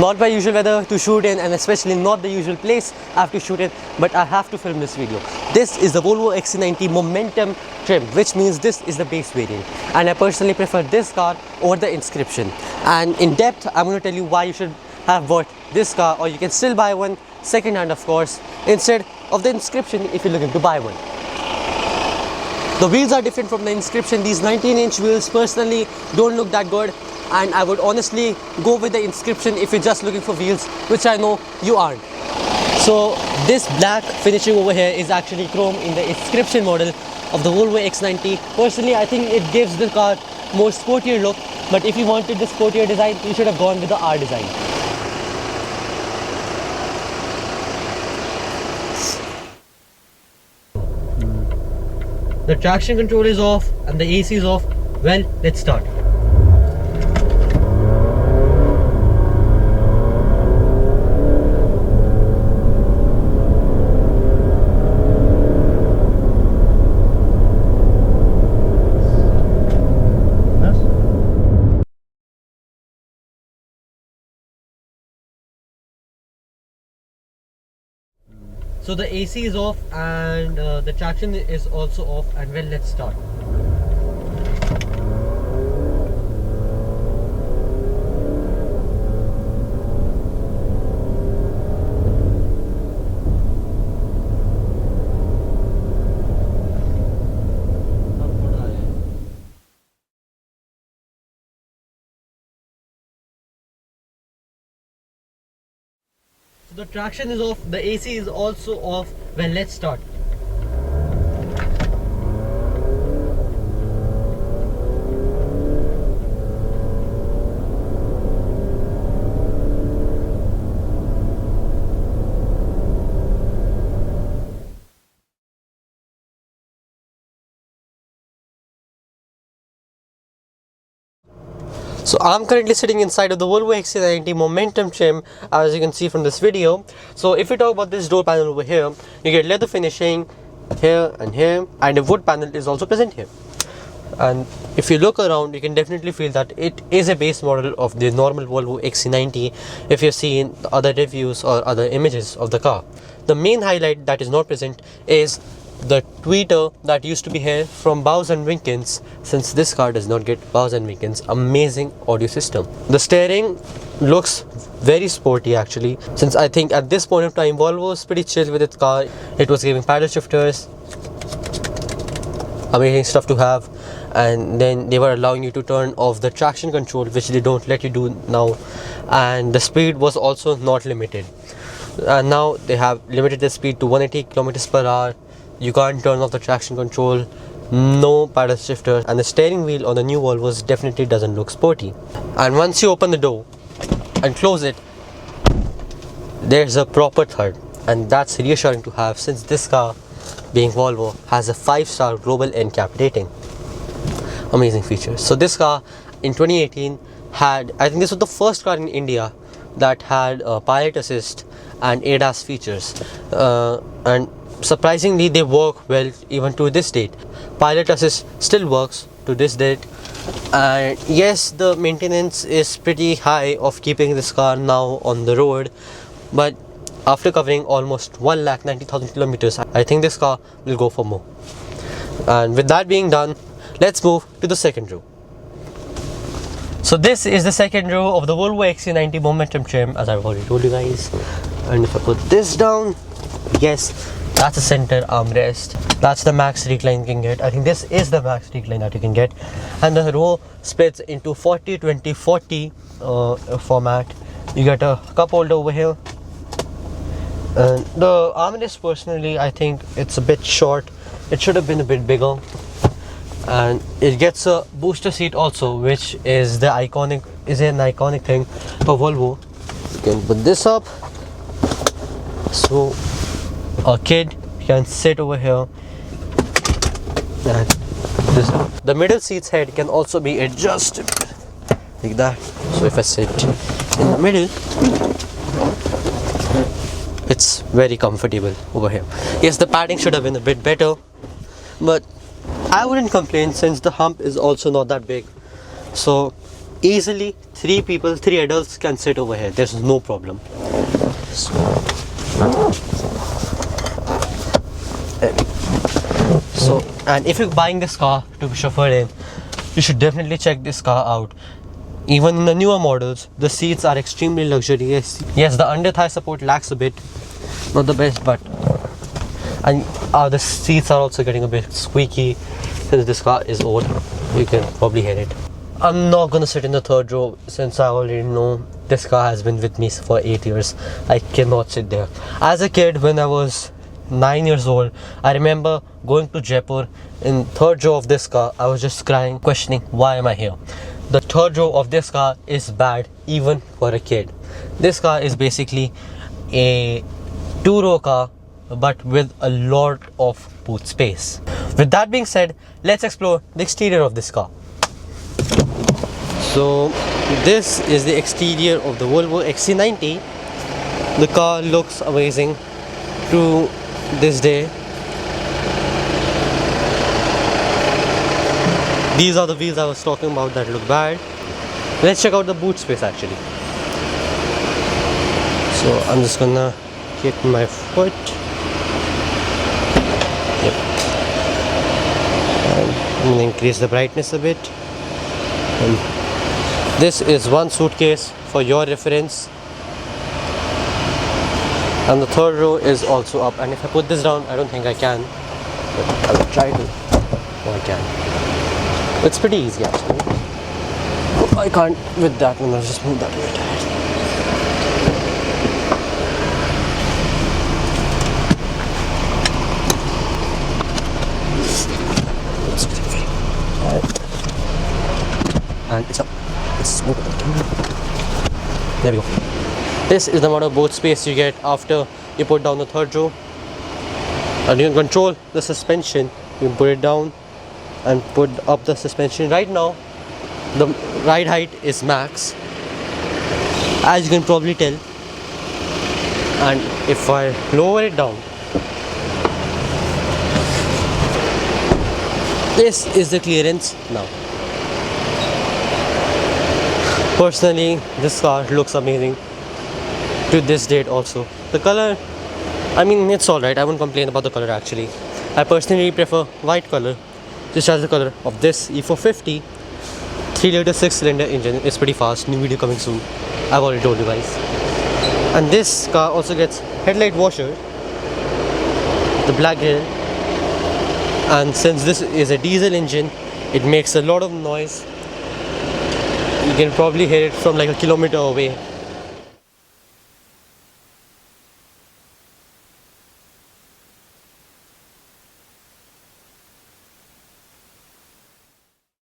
Not my usual weather to shoot in, and especially not the usual place I have to shoot in, but I have to film this video. This is the Volvo XC90 Momentum Trim, which means this is the base variant, and I personally prefer this car over the Inscription. And in depth, I'm going to tell you why you should have bought this car, or you can still buy one second hand, of course, instead of the Inscription if you're looking to buy one. The wheels are different from the Inscription. These 19-inch wheels personally don't look that good, and I would honestly go with the Inscription if you're just looking for wheels, which I know you aren't. So this black finishing over here is actually chrome in the Inscription model of the Volvo X90. Personally, I think it gives the car more sportier look, but if you wanted the sportier design, you should have gone with the R design. The traction control is off and the AC is off. Well, let's start. So the AC is off and the traction is also off, and well, let's start. So the traction is off, the AC is also off. Well, let's start. So I'm currently sitting inside of the Volvo XC90 Momentum Trim, as you can see from this video. So if we talk about this door panel over here, you get leather finishing here, and a wood panel is also present here. And if you look around, you can definitely feel that it is a base model of the normal Volvo XC90 if you've seen the other reviews or other images of the car. The main highlight that is not present is the tweeter that used to be here from Bowes & Wilkins, since this car does not get Bowes & Wilkins. Amazing audio system. The steering looks very sporty actually, since I think at this point of time Volvo was pretty chill with its car. It was giving paddle shifters, amazing stuff to have, and then they were allowing you to turn off the traction control, which they don't let you do now, and the speed was also not limited. And now they have limited the speed to 180 kilometers per hour. You can't turn off the traction control, no paddle shifters, and the steering wheel on the new Volvos definitely doesn't look sporty. And once you open the door and close it, there's a proper thud, and that's reassuring to have, since this car, being Volvo, has a 5-star global NCAP rating. Amazing features. So this car in 2018 had, I think this was the first car in India that had pilot assist and ADAS features, and surprisingly they work well even to this date. Pilot assist still works to this date, and yes, the maintenance is pretty high of keeping this car now on the road, but after covering almost 1,90,000 kilometers, I think this car will go for more. And with that being done, let's move to the second row. So this is the second row of the Volvo XC90 Momentum Trim, as I've already told you guys. And if I put this down, yes, that's a center armrest. That's the max recline you can get. I think this is the max recline that you can get. And the row splits into 40-20-40 format. You get a cup holder over here. And the armrest, personally, I think it's a bit short. It should have been a bit bigger. And it gets a booster seat also, which is an iconic thing for Volvo. You can put this up, so a kid can sit over here, and the middle seat's head can also be adjusted like that. So if I sit in the middle, it's very comfortable over here. Yes, the padding should have been a bit better, but I wouldn't complain since the hump is also not that big. So easily 3 adults can sit over here. There's no problem. So, and if you're buying this car to be chauffeured in, you should definitely check this car out. Even in the newer models, the seats are extremely luxurious. Yes, the under thigh support lacks a bit, not the best, but and the seats are also getting a bit squeaky since this car is old. You can probably hear it. I'm not gonna sit in the third row since I already know this car has been with me for 8 years. I cannot sit there. As a kid, when I was 9 years old, I remember going to Jaipur. In third row of this car, I was just crying, questioning why am I here. The third row of this car is bad even for a kid. This car is basically a 2-row car but with a lot of boot space. With that being said, let's explore the exterior of this car. So this is the exterior of the Volvo XC90. The car looks amazing to this day. These are the wheels I was talking about that look bad. Let's check out the boot space actually. So I'm just gonna hit my foot. Yep. And I'm gonna increase the brightness a bit. And this is one suitcase for your reference. And the third row is also up. And if I put this down, I don't think I can. But I will try to. Oh, I can. It's pretty easy actually. Oh, I can't with that one. I'll just move that way. And it's up. Let's move it. There we go. This is the amount of boot space you get after you put down the third row. And you can control the suspension. You can put it down and put up the suspension. Right now the ride height is max, as you can probably tell, and if I lower it down, this is the clearance now. Personally, this car looks amazing to this date also. The color, I mean, it's alright. I won't complain about the color actually. I personally prefer white color. Just as the color of this E450 3-liter 6-cylinder engine is pretty fast. New video coming soon. I've already told you guys. And this car also gets headlight washer, the black grill, and since this is a diesel engine, it makes a lot of noise. You can probably hear it from like a kilometer away.